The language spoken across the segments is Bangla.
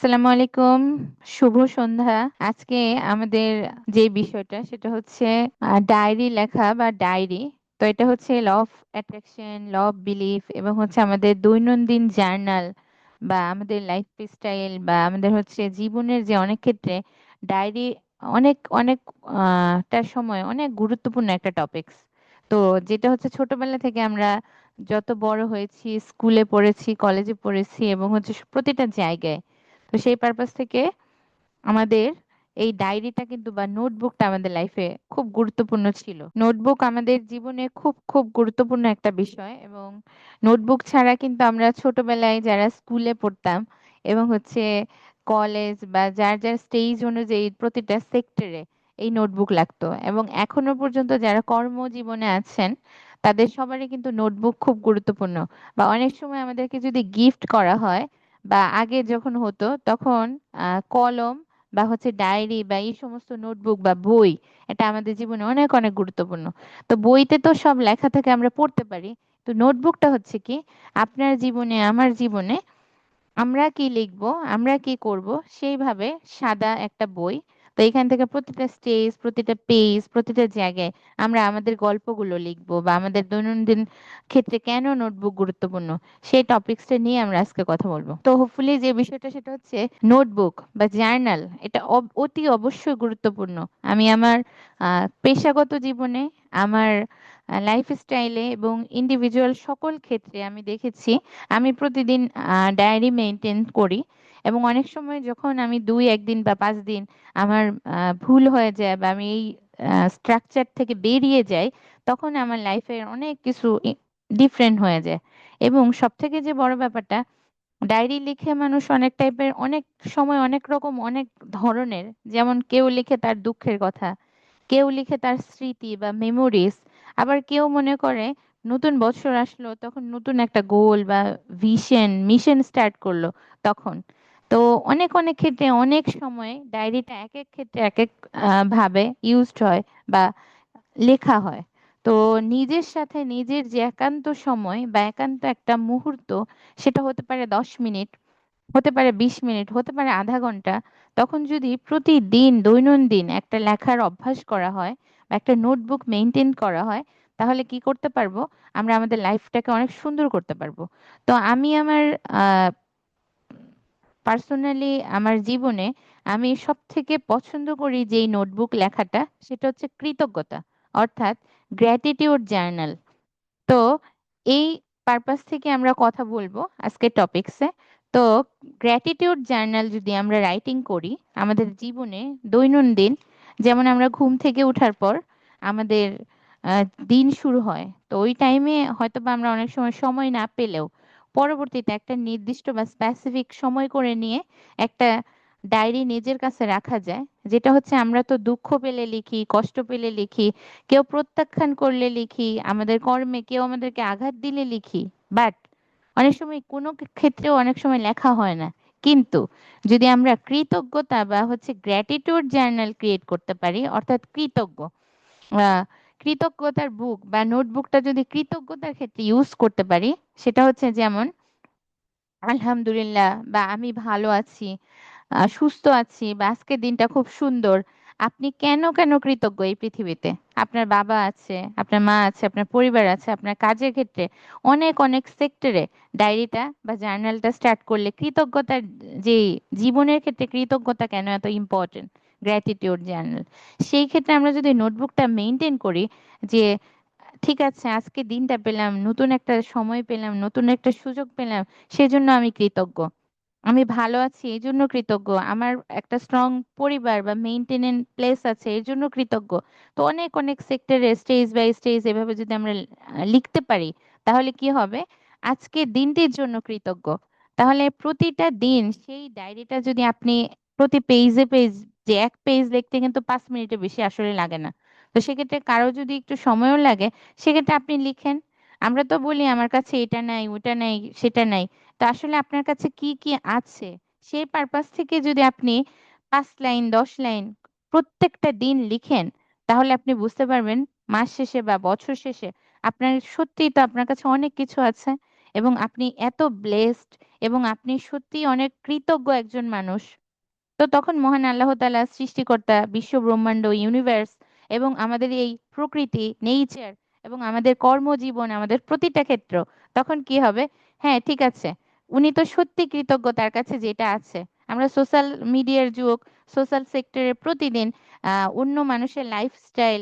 আসসালামু আলাইকুম। শুভ সন্ধ্যা। আজকে আমাদের যে বিষয়টা সেটা হচ্ছে ডায়েরি লেখা বা ডায়েরি। তো এটা হচ্ছে law of attraction, law of belief এবং হচ্ছে আমাদের দৈনন্দিন জার্নাল বা আমাদের লাইফ স্টাইল বা আমাদের হচ্ছে জীবনের যে অনেক ক্ষেত্রে ডায়েরি অনেক অনেক টার সময় অনেক গুরুত্বপূর্ণ একটা টপিকস। তো যেটা হচ্ছে ছোটবেলা থেকে আমরা যত বড় হয়েছি, স্কুলে পড়েছি, কলেজে পড়েছি এবং হচ্ছে প্রতিটা জায়গায়। তো সেই পারপাস থেকে আমাদের এই ডায়েরিটা কিন্তু বা নোটবুকটা আমাদের লাইফে খুব গুরুত্বপূর্ণ ছিল। নোটবুক আমাদের জীবনে খুব খুব গুরুত্বপূর্ণ একটা বিষয় এবং নোটবুক ছাড়া কিন্তু আমরা ছোটবেলায় যারা স্কুলে পড়তাম এবং হচ্ছে কলেজ বা যার যার স্টেজ অনুযায়ী প্রতিটা সেক্টরে এই নোটবুক লাগতো এবং এখনো পর্যন্ত যারা কর্মজীবনে আছেন তাদের সবারই কিন্তু নোটবুক খুব গুরুত্বপূর্ণ। বা অনেক সময় আমাদেরকে যদি গিফট করা হয় বা আগে যখন হতো তখন কলম বা হচ্ছে ডায়েরি বা এই সমস্ত নোটবুক বা বই, এটা আমাদের জীবনে অনেক অনেক গুরুত্বপূর্ণ। তো বইতে তো সব লেখা থাকে আমরা পড়তে পারি, তো নোটবুকটা হচ্ছে কি আপনার জীবনে আমার জীবনে আমরা কি লিখবো, আমরা কি করব, সেইভাবে সাদা একটা বই। তো এখান থেকে প্রতিটা স্টেজ, প্রতিটা পেজ, প্রতিটা জায়গায় আমরা আমাদের গল্পগুলো লিখবো বা আমাদের দৈনন্দিন ক্ষেত্রে কেন নোটবুক গুরুত্বপূর্ণ সেই টপিকসটা নিয়ে আমরা আজকে কথা বলবো। তো হোপফুলি যে বিষয়টা সেটা হচ্ছে নোটবুক বা জার্নাল, এটা অতি অবশ্যই গুরুত্বপূর্ণ। আমি আমার পেশাগত জীবনে, আমার লাইফস্টাইলে এবং ইন্ডিভিজুয়াল সকল ক্ষেত্রে আমি দেখেছি আমি প্রতিদিন ডায়েরি মেনটেন করি এবং অনেক সময় যখন আমি ২-১ দিন বা ৫ দিন আমার ভুল হয়ে যায় বা আমি এই স্ট্রাকচার থেকে বেরিয়ে যাই, তখন আমার লাইফের অনেক কিছু ডিফারেন্ট হয়ে যায়। এবং সবথেকে যে বড় ব্যাপারটা, ডায়েরি লিখে মানুষ অনেক টাইপের, অনেক সময় অনেক রকম, অনেক ধরনের। যেমন কেউ লিখে তার দুঃখের কথা, কেউ লিখে তার স্মৃতি বা মেমোরিজ, আবার কেউ মনে করে নতুন বছর আসলো তখন নতুন একটা গোল বা ভিশন মিশন স্টার্ট করলো তখন। তো অনেক অনেক ক্ষেত্রে অনেক সময় ডায়েরিটা এক এক ক্ষেত্রে এক এক ভাবে ইউজড হয় বা লেখা হয়। তো নিজের সাথে নিজের যে একান্ত সময় বা একান্ত একটা মুহূর্ত, সেটা হতে পারে 10 মিনিট, হতে পারে 20 মিনিট, হতে পারে আধা ঘন্টা। তখন যদি প্রতিদিন দৈনন্দিন একটা লেখার অভ্যাস করা হয় বা একটা নোটবুক মেনটেন করা হয়, তাহলে কি করতে পারবো, আমরা আমাদের লাইফটাকে অনেক সুন্দর করতে পারবো। তো আমি আমার পার্সোনালি আমার জীবনে আমি সব থেকে পছন্দ করি যেই নোটবুক লেখাটা সেটা হচ্ছে কৃতজ্ঞতা, অর্থাৎ গ্র্যাটিটিউড জার্নাল। তো এই পারপাস থেকে আমরা কথা বলবো আজকের টপিকসে। তো গ্র্যাটিটিউড জার্নাল যদি আমরা রাইটিং করি আমাদের জীবনে দৈনন্দিন, যেমন আমরা ঘুম থেকে ওঠার পর আমাদের দিন শুরু হয়, তো ওই টাইমে হয়তো বা আমরা অনেক সময় সময় না পেলেও পরবর্তীতে একটা নির্দিষ্ট বা স্পেসিফিক সময় করে নিয়ে একটা ডায়েরি নিজের কাছে রাখা যায়। যেটা হচ্ছে আমরা তো দুঃখ পেলে লিখি, কষ্ট পেলে লিখি, কেউ প্রত্যাখ্যান করলে লিখি, আমাদের কর্মে কেউ আমাদেরকে আঘাত দিলে লিখি। বাট অনেক সময় কোনো ক্ষেত্রেও অনেক সময় লেখা হয় না। কিন্তু যদি আমরা কৃতজ্ঞতা বা হচ্ছে গ্র্যাটিটিউড জার্নাল ক্রিয়েট করতে পারি, অর্থাৎ আহ কৃতজ্ঞতার বুক বা নোটবুকটা যদি কৃতজ্ঞতার ক্ষেত্রে ইউজ করতে পারি, সেটা হচ্ছে যেমন আলহামদুলিল্লাহ বা আমি ভালো আছি, সুস্থ আছি বা আজকের দিনটা খুব সুন্দর। আপনি কেন কেন কৃতজ্ঞ এই পৃথিবীতে? আপনার বাবা আছে, আপনার মা আছে, আপনার পরিবার আছে, আপনার কাজের ক্ষেত্রে অনেক অনেক সেক্টরে ডায়েরিটা বা জার্নালটা স্টার্ট করলে কৃতজ্ঞতার যে জীবনের ক্ষেত্রে কৃতজ্ঞতা কেন এত ইম্পর্টেন্ট, গ্র্যাটিটিউড জার্নাল, সেই ক্ষেত্রে আমরা যদি নোটবুকটা মেনটেন করি যে ঠিক আছে আজকে দিনটা পেলাম, নতুন একটা সময় পেলাম, নতুন একটা সুযোগ পেলাম, সেজন্য আমি কৃতজ্ঞ। আমি ভালো আছি এই জন্য কৃতজ্ঞ, আমার একটা স্ট্রং পরিবার বা মেইনটেনেন্স প্লেস আছে এর জন্য কৃতজ্ঞ। তো অনেক অনেক সেক্টরে স্টেজ বাই স্টেজ এভাবে যদি আমরা লিখতে পারি, তাহলে কি হবে, আজকে দিনটির জন্য কৃতজ্ঞ। তাহলে প্রতিটা দিন সেই ডায়েরিটা যদি আপনি প্রতি পেজে পেজ, যে এক পেজ লিখতে কিন্তু 5 মিনিটের বেশি আসলে লাগে না। তো সেক্ষেত্রে কারো যদি একটু সময়ও লাগে, সেক্ষেত্রে আপনি লিখেন। আমরা তো বলি আমার কাছে এটা নাই, ওটা নাই, সেটা নাই। তো আসলে আপনার কাছে কি কি আছে সেই পারপাস থেকে যদি আপনি 5 লাইন 10 লাইন প্রত্যেকটা দিন লিখেন, তাহলে আপনি বুঝতে পারবেন মাস শেষে বা বছর শেষে আপনার সত্যিই তো আপনার কাছে অনেক কিছু আছে এবং আপনি এত ব্লেসড এবং আপনি সত্যিই অনেক কৃতজ্ঞ একজন মানুষ। তো তখন মহান আল্লাহ তাআলা সৃষ্টিকর্তা, বিশ্ব ব্রহ্মাণ্ড, ইউনিভার্স এবং আমাদের এই প্রকৃতি, নেচার এবং আমাদের কর্মজীবন, আমাদের প্রতিটা ক্ষেত্র, তখন কি হবে? হ্যাঁ, ঠিক আছে, উনি তো সত্যি কৃতজ্ঞ তার কাছে যেটা আছে। আমরা সোশ্যাল মিডিয়ার যুগ, সোশ্যাল সেক্টরে প্রতিদিন অন্য মানুষের লাইফস্টাইল,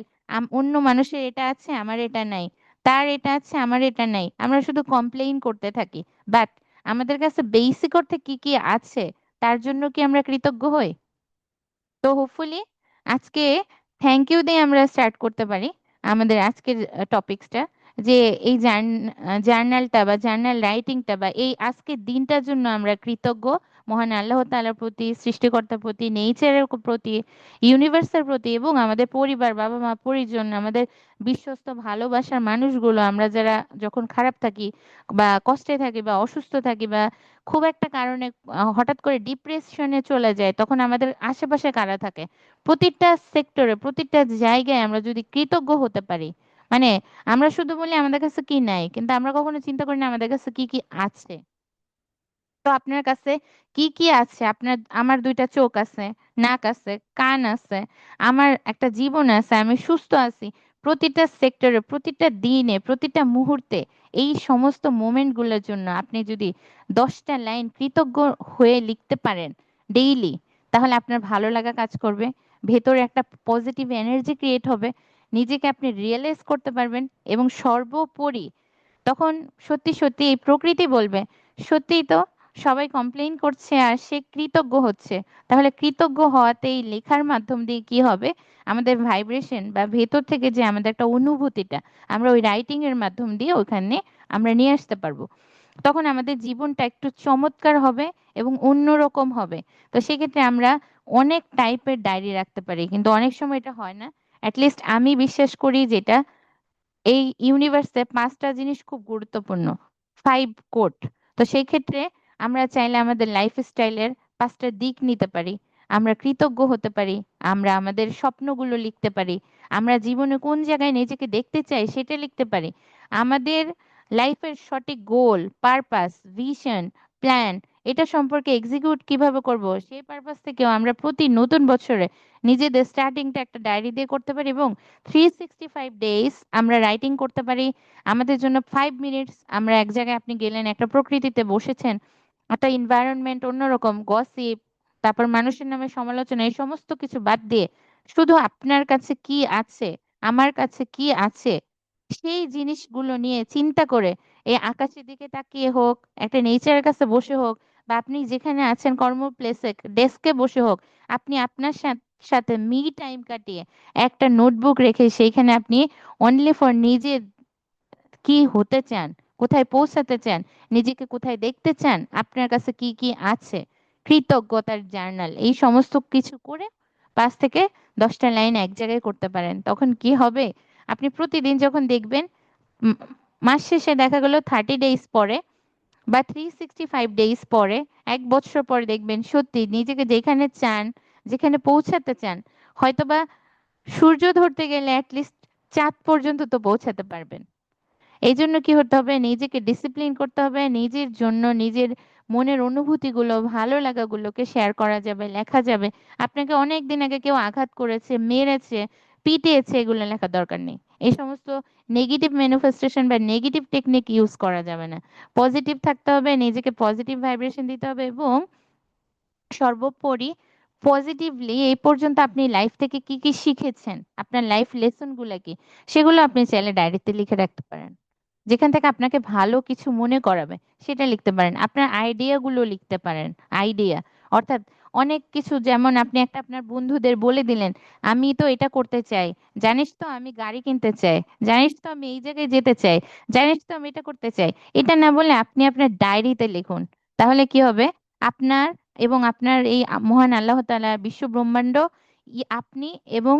অন্য মানুষের এটা আছে আমার এটা নাই, তার এটা আছে আমার এটা নাই, আমরা শুধু কমপ্লেইন করতে থাকি। বাট আমাদের কাছে বেসিক অর্থে কি কি আছে তার জন্য কি আমরা কৃতজ্ঞ হই? তো হোপফুলি আজকে থ্যাংক ইউ দিয়ে আমরা স্টার্ট করতে পারি আমাদের আজকের টপিকসটা, যে এই জার্নালটা বা জার্নাল রাইটিংটা বা এই আজকের দিনটার জন্য আমরা কৃতজ্ঞ মহান আল্লাহ তাআলার প্রতি, সৃষ্টিকর্তার প্রতি, নেচারের প্রতি, ইউনিভার্সের প্রতি এবং আমাদের পরিবার, বাবা মা, পরিজন, আমাদের বিশ্বস্ত ভালোবাসার মানুষগুলো, আমরা যারা যখন খারাপ থাকি বা কষ্টে থাকি বা অসুস্থ থাকি বা খুব একটা কারণে হঠাৎ করে ডিপ্রেশনে চলে যায়, তখন আমাদের আশেপাশে কারা থাকে? প্রতিটা সেক্টরে, প্রতিটা জায়গায় আমরা যদি কৃতজ্ঞ হতে পারি, মানে আমরা শুধু বলি আমাদের কাছে কি নাই, কিন্তু আমরা কখনো চিন্তা করি না আমাদের কাছে কি কি আছে। তো আপনার কাছে কি কি আছে? আমার দুইটা চোখ আছে, নাক আছে, কান আছে, আমার একটা জীবন আছে, আমি সুস্থ আছি। প্রতিটা সেক্টরে, প্রতিটা দিনে, প্রতিটা মুহূর্তে এই সমস্ত মোমেন্ট গুলোর জন্য আপনি যদি 10টা লাইন কৃতজ্ঞ হয়ে লিখতে পারেন ডেইলি, তাহলে আপনার ভালো লাগা কাজ করবে, ভেতরে একটা পজিটিভ এনার্জি ক্রিয়েট হবে, নিজেকে আপনি রিয়েলাইজ করতে পারবেন এবং সর্বোপরি তখন সত্যি সত্যি এই প্রকৃতি বলবে, সত্যিই তো সবাই কমপ্লেইন করছে আর সে কৃতজ্ঞ হচ্ছে। তাহলে কৃতজ্ঞ হওয়াতে এই লেখার মাধ্যম দিয়ে কি হবে? আমাদের ভাইব্রেশন বা ভেতর থেকে যে আমাদের একটা অনুভূতিটা, আমরা ওই রাইটিং এর মাধ্যম দিয়ে ওখানে আমরা নিয়ে আসতে পারবো। তখন আমাদের জীবনটা একটু চমৎকার হবে এবং অন্যরকম হবে। তো সেক্ষেত্রে আমরা অনেক টাইপের ডায়েরি রাখতে পারি, কিন্তু অনেক সময় এটা হয় না। অ্যাটলিস্ট আমি বিশ্বাস করি যেটা এই ইউনিভার্সে 5টা জিনিস খুব গুরুত্বপূর্ণ, 5 কোট। তো সেই ক্ষেত্রে আমরা চাইলে আমাদের লাইফস্টাইলের 5টা দিক নিতে পারি, আমরা কৃতজ্ঞ হতে পারি, আমরা আমাদের স্বপ্নগুলো লিখতে পারি, আমরা জীবনে কোন জায়গায় নিজেকে দেখতে চাই সেটা লিখতে পারি, আমাদের লাইফের সঠিক গোল, পারপাস, ভিশন, প্ল্যান, এটা সম্পর্কে এক্সিকিউট কিভাবে করব সেই পারপাস থেকেও আমরা প্রতি নতুন বছরে নিজেদের স্টার্টিংটা একটা ডায়েরি দিয়ে করতে পারি এবং 365 ডেজ আমরা রাইটিং করতে পারি। আমাদের জন্য 5 মিনিটস আমরা এক জায়গায়, আপনি গেলেন একটা প্রকৃতিতে বসেছেন, একটা এনভায়রনমেন্ট অন্যরকম, গসিপ, তারপর মানুষের নামে সমালোচনা, এই সমস্ত কিছু বাদ দিয়ে শুধু আপনার কাছে কি আছে, আমার কাছে কি আছে, সেই জিনিসগুলো নিয়ে চিন্তা করে এই আকাশের দিকে তাকিয়ে হোক, একটা নেচারের কাছে বসে হোক, বা আপনি যেখানে আছেন কর্ম প্লেসে ডেস্কে বসে হোক, আপনি আপনার সাথে মি টাইম কাটিয়ে একটা নোটবুক রেখে সেইখানে আপনি অনলি ফর নিজে কি হতে চান, কোথায় পৌঁছাতে চান, নিজেকে কোথায় দেখতে চান, আপনার কাছে কি কি আছে, কৃতজ্ঞতার জার্নাল, এই সমস্ত কিছু করে 5 থেকে 10টা লাইন এক জায়গায় করতে পারেন। তখন কি হবে? আপনি প্রতিদিন যখন দেখবেন, উম, মাস শেষে দেখা গেল 30 ডেজ পরে বা 365 ডেজ পরে, 1 বছর পরে দেখবেন সত্যি নিজেকে যেখানে চান, যেখানে পৌঁছাতে চান, হয়তোবা সূর্য ধরতে গেলে অ্যাটলিস্ট চাঁদ পর্যন্ত তো পৌঁছাতে পারবেন। এই জন্য কি হতে হবে? নিজেকে ডিসিপ্লিন করতে হবে, নিজের জন্য নিজের মনের অনুভূতিগুলো, ভালো লাগাগুলোকে শেয়ার করা যাবে, লেখা যাবে। আপনাকে অনেক দিন আগে কেউ আঘাত করেছে, মেরেছে, পিটিয়েছে, এগুলো লেখার দরকার নেই। এই সমস্ত নেগেটিভ ম্যানিফেস্টেশন বা নেগেটিভ টেকনিক ইউজ করা যাবে না। পজিটিভ থাকতে হবে, নিজেকে পজিটিভ ভাইব্রেশন দিতে হবে এবং সর্বোপরি পজিটিভলি এই পর্যন্ত আপনি লাইফ থেকে কি কি শিখেছেন, আপনার লাইফ লেসন গুলা কি, সেগুলো আপনি চাইলে ডায়েরিতে লিখে রাখতে পারেন। যেখান থেকে আপনাকে ভালো কিছু মনে করাবে সেটা লিখতে পারেন, আপনার আইডিয়া গুলো লিখতে পারেন। আইডিয়া অর্থাৎ অনেক কিছু, যেমন আপনি একটা আপনার বন্ধুদের বলে দিলেন, আমি তো এটা করতে চাই, জানিস তো আমি গাড়ি কিনতে চাই, জানিস তো আমি এই জায়গায় যেতে চাই, জানিস তো আমি এটা করতে চাই। এটা না বলে আপনি আপনার ডায়েরিতে লিখুন। তাহলে কি হবে? আপনার এবং আপনার এই মহান আল্লাহ তাআলা, বিশ্ব ব্রহ্মাণ্ড, আপনি এবং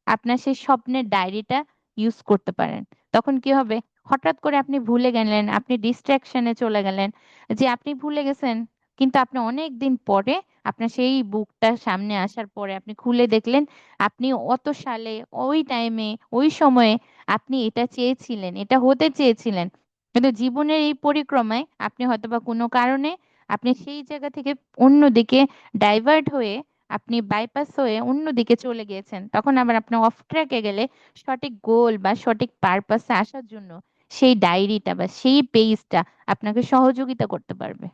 আপনার সেই স্বপ্নের ডায়েরিটা ইউজ করতে পারেন। তখন কি হবে? হঠাৎ করে আপনি ভুলে গেলেন, আপনি ডিস্ট্রাকশনে চলে গেলেন, যে আপনি ভুলে গেছেন, কিন্তু আপনি অনেক দিন পরে আপনার সেই বুকটা সামনে আসার পরে আপনি খুলে দেখলেন আপনি অত সালে, ওই টাইমে, ওই সময়ে আপনি এটা চেয়েছিলেন, এটা হতে চেয়েছিলেন। কিন্তু জীবনের এই পরিক্রমায় আপনি হয়তোবা কোনো কারণে আপনি সেই জায়গা থেকে অন্যদিকে ডাইভার্ট হয়ে আপনি বাইপাস হয়ে অন্যদিকে চলে গিয়েছেন, তখন আবার আপনি অফ ট্র্যাকে গেলে সঠিক গোল বা সঠিক পারপাসে আসার জন্য সেই ডায়েরিটা বা সেই পেজটা আপনাকে সহযোগিতা করতে পারবে।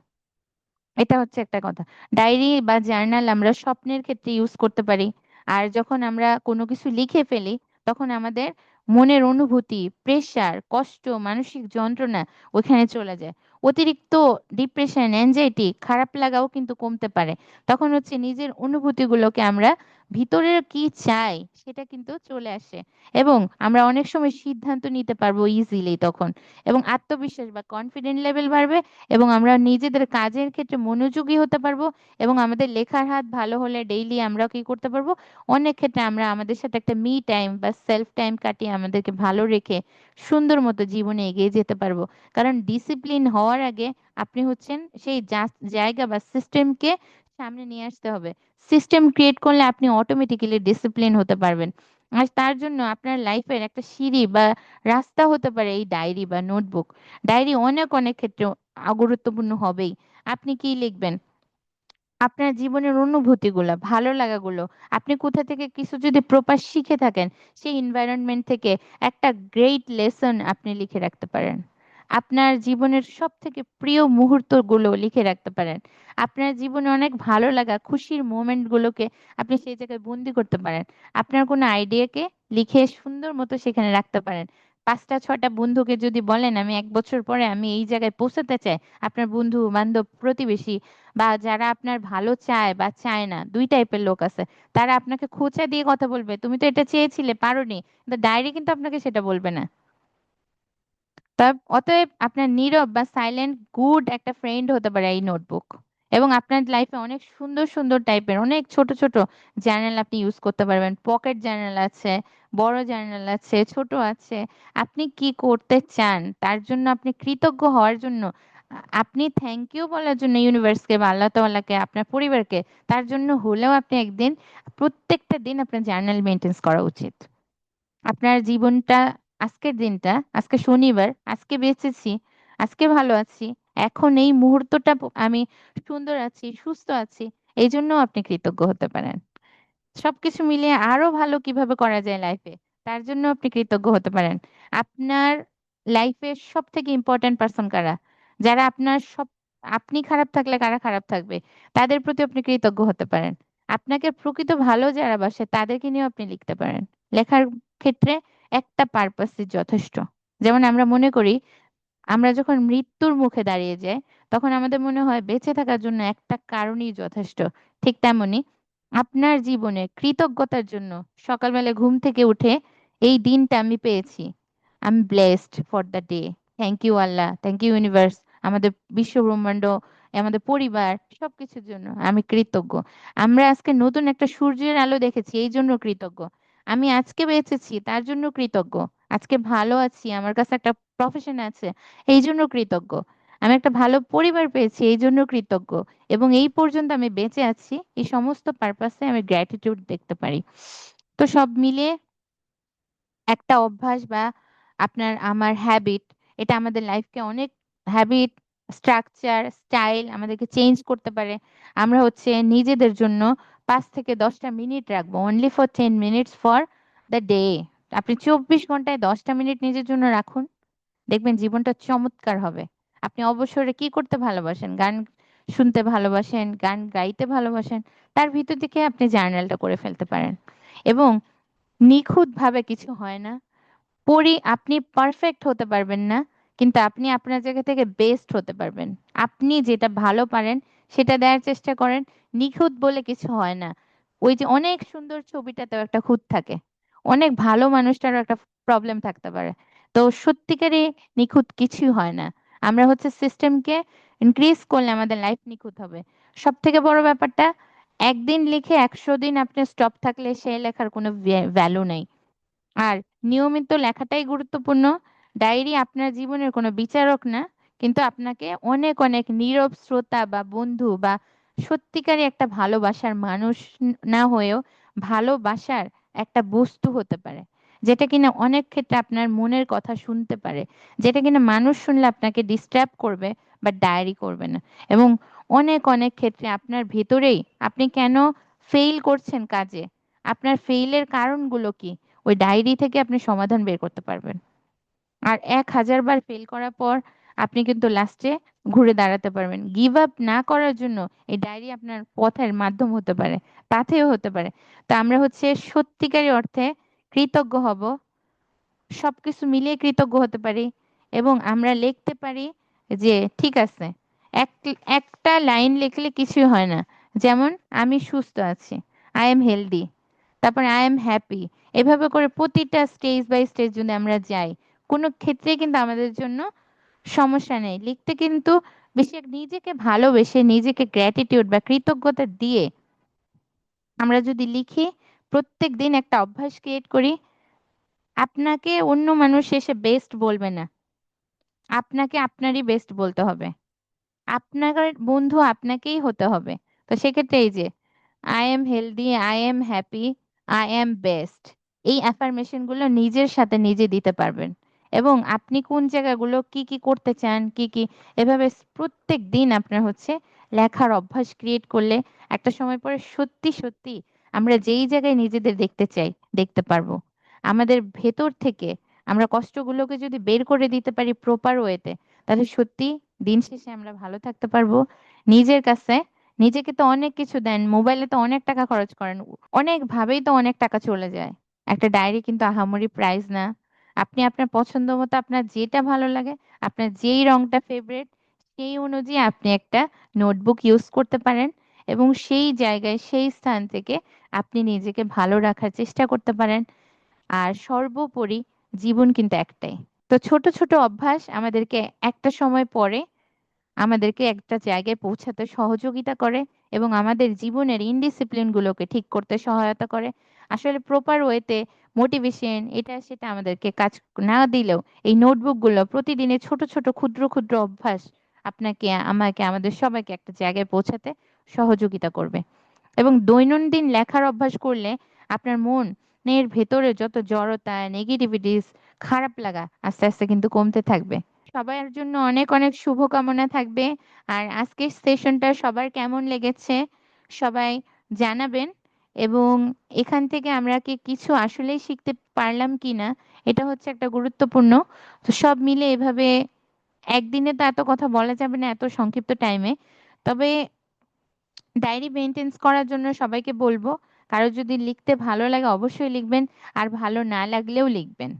এটা হচ্ছে একটা কথা। ডায়েরি বা জার্নাল আমরা স্বপ্নের ক্ষেত্রে ইউজ করতে পারি। আর যখন আমরা কোনো কিছু লিখে ফেলি, তখন আমাদের মনের অনুভূতি, প্রেশার, কষ্ট, মানসিক যন্ত্রণা ওখানে চলে যায়। অতিরিক্ত ডিপ্রেশন, অ্যাংজাইটি, খারাপ লাগাও কিন্তু কমতে পারে। তখন হচ্ছে নিজের অনুভূতিগুলোকে আমরা ভিতরের কি চাই সেটা কিন্তু চলে আসে, এবং আমরা অনেক সময় সিদ্ধান্ত নিতে পারবো ইজিলি তখন, এবং আত্মবিশ্বাস বা কনফিডেন্ট লেভেল বাড়বে, এবং আমরা নিজেদের কাজের ক্ষেত্রে মনোযোগী হতে পারবো, এবং আমাদের লেখার হাত ভালো হলে ডেইলি আমরা কি করতে পারবো, অনেক ক্ষেত্রে আমরা আমাদের সাথে একটা মি টাইম বা সেলফ টাইম কাটিয়ে আমাদেরকে ভালো রেখে সুন্দর মতো জীবনে এগিয়ে যেতে পারবো। কারণ ডিসিপ্লিন হওয়ার আগে আপনি হচ্ছেন সেই জায়গা বা সিস্টেমকে সামনে নিয়ে আসতে হবে। সিস্টেম ক্রিয়েট করলে আপনি অটোমেটিক্যালি ডিসিপ্লিন হতে পারবেন। আর তার জন্য আপনার লাইফের একটা সিঁড়ি বা রাস্তা হতে পারে এই ডায়েরি বা নোটবুক। ডায়েরি অনেক অনেক ক্ষেত্রে গুরুত্বপূর্ণ হবেই। আপনি কি লিখবেন? আপনার জীবনের অনুভূতিগুলো, ভালো লাগাগুলো, আপনি কোথা থেকে কিছু যদি প্রপার শিখে থাকেন, সেই এনভায়রনমেন্ট থেকে একটা গ্রেট লেসন আপনি লিখে রাখতে পারেন। আপনার জীবনের সব থেকে প্রিয় মুহূর্তগুলো লিখে রাখতে পারেন। আপনার জীবনে অনেক ভালো লাগা, খুশির মোমেন্টগুলোকে আপনি সেই জায়গায় বন্দি করতে পারেন। আপনার কোনো আইডিয়াকে লিখে সুন্দর মতো সেখানে রাখতে পারেন। 5টা 6টা বন্ধুকে যদি বলেন আমি 1 বছর পরে আমি এই জায়গায় পৌঁছাতে চাই, আপনার বন্ধু বান্ধব প্রতিবেশী বা যারা আপনার ভালো চায় বা চায় না, দুই টাইপের লোক আছে। তারা আপনাকে খোঁচা দিয়ে কথা বলবে, তুমি তো এটা চেয়েছিলে পারোনি, কিন্তু ডায়েরি কিন্তু আপনাকে সেটা বলবে না। অতএব আপনার নীরব বা সাইলেন্ট গুড একটা ফ্রেন্ড হতে পারে এই নোটবুক। এবং আপনার লাইফে অনেক সুন্দর সুন্দর টাইপের অনেক ছোট ছোট জার্নাল আপনি ইউজ করতে পারবেন। পকেট জার্নাল আছে, বড় জার্নাল আছে, ছোট আছে। আপনি কি করতে চান তার জন্য, আপনি কৃতজ্ঞ হওয়ার জন্য, আপনি থ্যাংক ইউ বলার জন্য ইউনিভার্সকে বা আল্লাহ তাআলাকে, আপনার পরিবারকে, তার জন্য হলেও আপনি একদিন প্রত্যেকটা দিন আপনার জার্নাল মেনটেন্স করা উচিত। আপনার জীবনটা, আজকের দিনটা, আজকে শনিবার, আজকে বেঁচেছি, আজকে ভালো আছি, এখন এই মুহূর্তটা আমি সুন্দর আছি, সুস্থ আছি, এই জন্য আপনি কৃতজ্ঞ হতে পারেন। সবকিছু মিলিয়ে আরো ভালো কিভাবে করা যায় লাইফে, তার জন্য আপনি কৃতজ্ঞ হতে পারেন। আপনার লাইফের সব থেকে ইম্পর্ট্যান্ট পার্সন কারা, যারা আপনার সব, আপনি খারাপ থাকলে কারা খারাপ থাকবে, তাদের প্রতি আপনি কৃতজ্ঞ হতে পারেন। আপনাকে প্রকৃত ভালো যারা বাসে তাদেরকে নিয়েও আপনি লিখতে পারেন। লেখার ক্ষেত্রে একটা পারপাসই যথেষ্ট। যেমন আমরা মনে করি আমরা যখন মৃত্যুর মুখে দাঁড়িয়ে যাই, তখন আমাদের মনে হয় বেঁচে থাকার জন্য একটা কারণই যথেষ্ট। ঠিক তেমনি আপনার জীবনে কৃতজ্ঞতার জন্য সকালবেলা ঘুম থেকে উঠে এই দিনটা আমি পেয়েছি, আমি blessed for the day, thank you Allah, thank you universe, আমাদের বিশ্ব ব্রহ্মাণ্ড, আমাদের পরিবার, সবকিছুর জন্য আমি কৃতজ্ঞ। আমরা আজকে নতুন একটা সূর্যের আলো দেখেছি, এই জন্য কৃতজ্ঞ। আমি আজকে বেঁচেছি তার জন্য কৃতজ্ঞ। আজকে ভালো আছি, আমার কাছে একটা প্রফেশন আছে, এই জন্য কৃতজ্ঞ। আমি একটা ভালো পরিবার পেয়েছি, এই জন্য কৃতজ্ঞ। এবং এই পর্যন্ত আমি বেঁচে আছি, এই সমস্ত পারপাসে আমি গ্র্যাটিটিউড দেখতে পারি। তো সব মিলিয়ে একটা অভ্যাস বা আপনার আমার হ্যাবিট, এটা আমাদের লাইফকে অনেক হ্যাবিট, স্ট্রাকচার, স্টাইল আমাদেরকে চেঞ্জ করতে পারে। আমরা হচ্ছে নিজেদের জন্য 5 থেকে 10টা মিনিট রাখবো, only for 10 minutes for the day. আপনি 24 ঘন্টায় 10টা মিনিট নিজের জন্য রাখুন, দেখবেন জীবনটা চমৎকার হবে। আপনি অবসরে কি করতে ভালোবাসেন? গান শুনতে ভালোবাসেন, গান গাইতে ভালোবাসেন, তার ভিতর থেকে আপনি জার্নালটা করে ফেলতে পারেন। এবং নিখুঁত ভাবে কিছু হয় না। আপনি পারফেক্ট হতে পারবেন না, কিন্তু আপনি আপনার জায়গা থেকে বেস্ট হতে পারবেন। আপনি যেটা ভালো পারেন সেটা দেওয়ার চেষ্টা করেন। নিখুঁত বলে কিছু হয় না। ওই যে অনেক সুন্দর ছবিটাতেও একটা খুঁত থাকে, অনেক ভালো মানুষটারও একটা প্রবলেম থাকতে পারে। তো সত্যিকারই নিখুঁত কিছুই হয় না। আমরা হচ্ছে সিস্টেমকে ইনক্রিজ করলে আমাদের লাইফ নিখুঁত হবে। সব থেকে বড় ব্যাপারটা, একদিন লিখে 100 দিন আপনি স্টপ থাকলে সেই লেখার কোনো ভ্যালু নেই। আর নিয়মিত লেখাটাই গুরুত্বপূর্ণ। ডায়েরি আপনার জীবনের কোনো বিচারক না, কিন্তু আপনাকে অনেক অনেক নীরব শ্রোতা বা বন্ধু বা সত্যিকারই একটা ভালোবাসার মানুষ না হয়েও ভালোবাসার একটা বস্তু হতে পারে। যেটা কিনা অনেক ক্ষেত্রে আপনার মনের কথা শুনতে পারে, যেটা কিনা মানুষ শুনলে আপনাকে ডিস্টার্ব করবে বা ডায়েরি করবে না। এবং অনেক অনেক ক্ষেত্রে আপনার ভেতরেই আপনি কেন ফেইল করছেন কাজে, আপনার ফেইলের কারণগুলো কি, ওই ডায়েরি থেকে আপনি সমাধান বের করতে পারবেন। আর 1000 বার ফেল করার পর আপনি কিন্তু লাস্টে ঘুরে দাঁড়াতে পারবেন। গিভ আপ না করার জন্য এই ডায়েরি আপনার পথের মাধ্যম হতে পারে, পাথেয় হতে পারে। তো আমরা হচ্ছে সত্যিকারী অর্থে কৃতজ্ঞ হব, সবকিছু মিলিয়ে কৃতজ্ঞ হতে পারি। এবং আমরা লিখতে পারি যে ঠিক আছে, এক একটা লাইন লিখলে কিছুই হয় না। যেমন আমি সুস্থ আছি, আই এম হেলদি, তারপর আই এম হ্যাপি। এভাবে করে প্রতিটা স্টেজ বাই স্টেজ যদি আমরা যাই, কোনো ক্ষেত্রেই কিন্তু আমাদের জন্য সমস্যা নেই লিখতে। কিন্তু বেশি নিজেকে ভালোবেসে, নিজেকে গ্র্যাটিটিউড বা কৃতজ্ঞতা দিয়ে আমরা যদি লিখি, প্রত্যেক দিন একটা অভ্যাস ক্রিয়েট করি, আপনাকে অন্য মানুষ এসে বেস্ট বলবে না, আপনাকে আপনারই বেস্ট বলতে হবে। আপনার বন্ধু আপনাকেই হতে হবে। তো সেক্ষেত্রে এই যে I am healthy, I am happy, I am best, এই অ্যাফার্মেশন গুলো নিজের সাথে নিজে দিতে পারবেন। এবং আপনি কোন জায়গাগুলো কি কি করতে চান, কি কি, এভাবে প্রত্যেক দিন আপনার হচ্ছে লেখার অভ্যাস ক্রিয়েট করলে একটা সময় পরে সত্যি সত্যি আমরা যেই জায়গায় নিজেদের দেখতে চাই দেখতে পারবো। আমাদের ভেতর থেকে আমরা কষ্টগুলোকে যদি বের করে দিতে পারি প্রপার ওয়েতে, তাহলে সত্যি দিন শেষে আমরা ভালো থাকতে পারবো। নিজের কাছে, নিজেকে তো অনেক কিছু দেন, মোবাইলে তো অনেক টাকা খরচ করেন, অনেক ভাবেই তো অনেক টাকা চলে যায়। একটা ডায়েরি কিন্তু আহামরি প্রাইস না। আপনি আপনার পছন্দ মতো, আপনার যেটা ভালো লাগে, আপনার যেই রংটা ফেভারিট, সেই অনুযায়ী আপনি একটা নোটবুক ইউজ করতে পারেন। এবং সেই জায়গায় সেই স্থান থেকে আপনি নিজেকে ভালো রাখার চেষ্টা করতে পারেন। আর সর্বোপরি জীবন কিন্তু একটাই। তো ছোট ছোট অভ্যাস আমাদেরকে একটা সময় পরে আমাদেরকে একটা জায়গায় পৌঁছাতে সহযোগিতা করে এবং আমাদের জীবনের ইনডিসিপ্লিন গুলোকে ঠিক করতে সহায়তা করে। আসলে প্রপার ওয়েতে মোটিভেশন এটা সেটা আমাদেরকে কাজ না দিলেও এই নোটবুক গুলো প্রতিদিনের ছোট ছোট ক্ষুদ্র ক্ষুদ্র অভ্যাস আপনাকে, আমাকে, আমাদের সবাইকে একটা জায়গায় পৌঁছাতে সহযোগিতা করবে। এবং দৈনন্দিন লেখার অভ্যাস করলে আপনার মনের ভেতরে যত জড়তা, নেগেটিভিটিস, খারাপ লাগা আস্তে আস্তে কিন্তু কমতে থাকবে। সবার জন্য অনেক অনেক শুভকামনা থাকবে। আর আজকের সেশনটা সবার কেমন লেগেছে সবাই জানাবেন। এবং এখান থেকে আমরা কি কিছু আসলেই শিখতে পারলাম কিনা, এটা হচ্ছে একটা গুরুত্বপূর্ণ। তো সব মিলে এভাবে একদিনে তো এত কথা বলা যাবে না এত সংক্ষিপ্ত টাইমে। তবে ডায়েরি মেনটেন্স করার জন্য সবাইকে বলবো, কারো যদি লিখতে ভালো লাগে অবশ্যই লিখবেন, আর ভালো না লাগলেও লিখবেন।